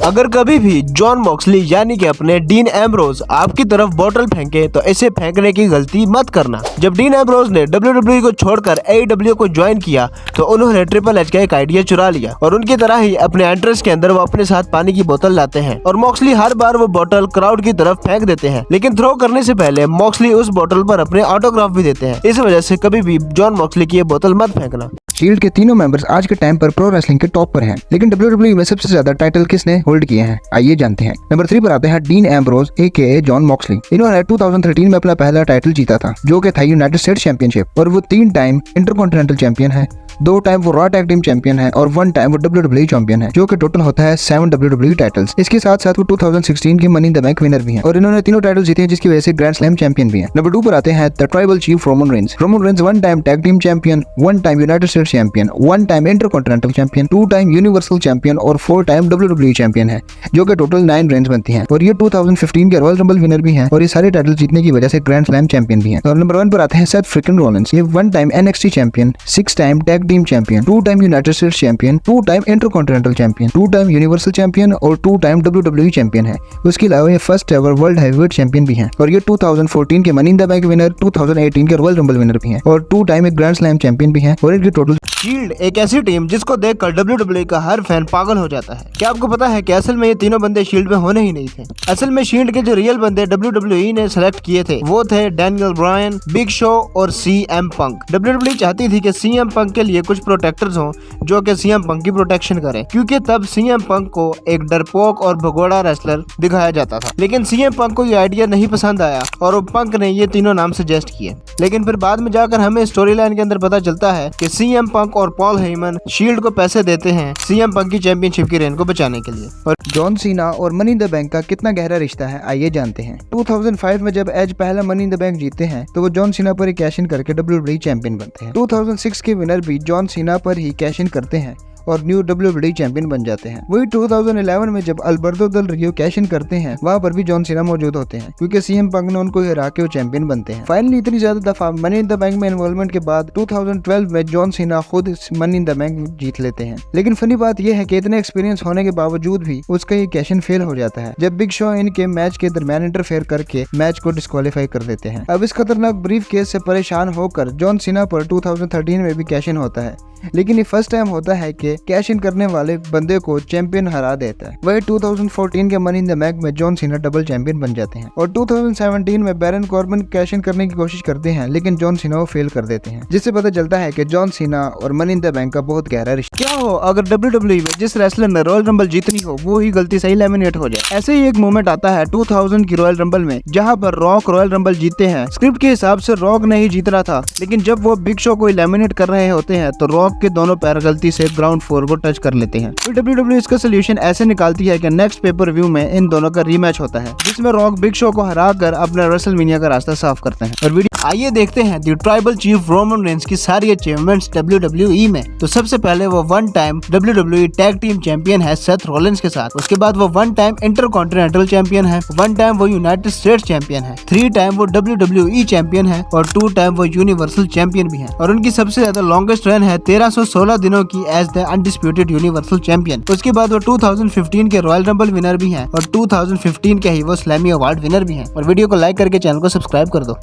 अगर कभी भी जॉन मॉक्सली यानी कि अपने डीन एम्ब्रोज आपकी तरफ बोतल फेंके तो इसे फेंकने की गलती मत करना। जब डीन एम्ब्रोज ने WWE को छोड़कर AEW को ज्वाइन किया तो उन्होंने ट्रिपल एच का एक आइडिया चुरा लिया और उनकी तरह ही अपने एंट्रेंस के अंदर वो अपने साथ पानी की बोतल लाते हैं और मॉक्सली हर बार वो बोतल क्राउड की तरफ फेंक देते हैं, लेकिन थ्रो करने से पहले मॉक्सली उस बोतल पर अपने ऑटोग्राफ भी देते हैं। इस वजह से कभी भी जॉन मॉक्सली की ये बोतल मत फेंकना। शील्ड के तीनों मेंबर्स आज के टाइम पर प्रो रेसलिंग के टॉप पर हैं, लेकिन WWE में सबसे ज्यादा टाइटल किसने होल्ड किए हैं, आइए जानते हैं। नंबर 3 पर आते हैं dean Ambrose AKA John Moxley. इन्होंने 2013 में अपना पहला टाइटल जीता था जो कि था यूनाइटेड स्टेट्स चैंपियनशिप, और वो 3 टाइम इंटरकॉन्टिनेंटल चैंपियन है, 2 टाइम वो रॉ टैग टीम चैंपियन है और 1 टाइम वो WWE चैंपियन है, जो कि टोटल होता है 7 WWE टाइटल्स। इसके साथ साथ वो 2016 के money in the bank winner भी हैं और इन्होंने तीनों टाइटल जीते हैं, जिसकी वजह से ग्रैंड स्लैम चैंपियन भी हैं। नंबर 2 पर आते हैं the tribal chief Roman Reigns. Roman Reigns 1 time tag team champion, 1 time United states champion, 1 time intercontinental champion, 2 time universal champion और 4 टाइम WWE चैंपियन है, जो कि टोटल 9 रेंस बनती हैं। और ये 2015 के रॉयल रंबल विनर भी हैं और ये सारे टाइटल जीतने की वजह से ग्रैंड स्लैम चैंपियन भी हैं। और नंबर 1 पर आते हैं सेथ फ्रिकन रॉलिंस। ये 1 time NXT champion, 6 time tag team champion, 2 time United states champion, 2 time intercontinental champion, 2 time universal champion और 2 टाइम WWE चैंपियन है। उसके अलावा ये first ever world heavyweight champion भी हैं और ये 2014 के money in the bank winner, 2018 के रॉयल रंबल विनर भी हैं और 2 टाइम एक ग्रैंड स्लैम चैंपियन भी हैं। और इनकी टोटल शील्ड एक ऐसी टीम जिसको देखकर WWE का हर फैन पागल हो जाता है। क्या आपको पता है कि असल में ये तीनों बंदे शील्ड में होने ही नहीं थे। असल में शील्ड के जो रियल बंदे WWE ने सेलेक्ट किए थे वो थे डैनियल ब्रायन, बिग शो और CM पंक। WWE चाहती थी कि CM पंक के लिए कुछ प्रोटेक्टर्स हों जो कि CM पंक की प्रोटेक्शन करें, क्योंकि तब CM पंक को एक डरपोक और भगोड़ा रेसलर दिखाया जाता था। लेकिन CM पंक को ये आइडिया नहीं पसंद आया और वो पंक ने ये तीनों नाम सजेस्ट किए। लेकिन फिर बाद में जाकर हमें स्टोरी लाइन के अंदर पता चलता है कि CM पंक और पॉल हेमन शील्ड को पैसे देते हैं CM पंक की चैंपियनशिप की रेन को बचाने के लिए। और जॉन सीना और मनी इन द बैंक का कितना गहरा रिश्ता है, आइए जानते हैं। 2005 में जब एज पहला मनी इन द बैंक जीतते हैं तो वो जॉन सीना पर ही कैश इन करके WWE चैंपियन बनते हैं। 2006 के विनर भी जॉन सीना पर ही कैश इन करते हैं और न्यू WWE चैंपियन बन जाते हैं। वही 2011 में जब अल्बर्टो देल रियो कैश इन करते हैं, वहाँ पर भी जॉन सीना मौजूद होते हैं, क्योंकि CM पंक ने उनको हरा के वो चैंपियन बनते हैं। फाइनली इतनी ज्यादा दफा मनी इन द बैंक में इन्वॉल्वमेंट के बाद 2012 में जॉन सीना खुद मनी इन द बैंक जीत लेते हैं। लेकिन फनी बात यह है कि इतने एक्सपीरियंस होने के बावजूद भी उसका ये कैश इन फेल हो जाता है जब बिग शो इनके मैच के दरमियान इंटरफेयर करके मैच को डिस्क्वालीफाई कर देते हैं। अब इस खतरनाक ब्रीफ केस से परेशान होकर जॉन सीना पर 2013 में भी कैश इन होता है, लेकिन ये फर्स्ट टाइम होता है कि कैश इन करने वाले बंदे को चैंपियन हरा देता है। वही 2014 के मनी इन द बैंक में जॉन सीना डबल चैंपियन बन जाते हैं और 2017 में बैरन कॉर्बन कैश इन करने की कोशिश करते हैं, लेकिन जॉन सीना वो फेल कर देते हैं, जिससे पता चलता है कि जॉन सीना और मनी इन द बैंक का बहुत गहरा रिश्ता। क्या हो अगर WWE में जिस रेसलर ने रॉयल रंबल जीतनी हो वो ही गलती से एलिमिनेट हो जाए। ऐसे ही एक मोमेंट आता है 2000 की रॉयल रंबल में, जहां पर रॉक रॉयल रंबल जीतते हैं। स्क्रिप्ट के हिसाब से रॉक नहीं जीत रहा था, लेकिन जब वो बिग शो को एलिमिनेट कर रहे होते हैं तो रॉक के दोनों पैर गलती से ग्राउंड फ्लोर को टच कर लेते हैं। फिर WWE इसका सोल्यूशन ऐसे निकालती है कि नेक्स्ट पेपर व्यू में इन दोनों का रीमैच होता है, जिसमें रॉक बिग शो को हराकर अपना रेसलमेनिया का रास्ता साफ करते हैं। और आइए देखते हैं the tribal chief Roman Reigns की सारी अचीवमेंट्स WWE में। तो सबसे पहले वो 1 time WWE tag team champion है सेथ रॉलिंस के साथ। उसके बाद वो 1 टाइम इंटरकॉन्टिनेंटल चैंपियन है, 1 टाइम वो यूनाइटेड स्टेट्स चैंपियन है, 3 टाइम वो WWE चैंपियन है और 2 टाइम वो यूनिवर्सल चैंपियन भी है। और उनकी सबसे ज्यादा लॉन्गेस्ट रन है 1316 दिनों की as the undisputed universal champion. उसके बाद वो 2015 के रॉयल रंबल विनर भी हैं और 2015 के ही वो स्लैमी अवार्ड विनर भी हैं। और वीडियो को लाइक करके चैनल को सब्सक्राइब कर दो।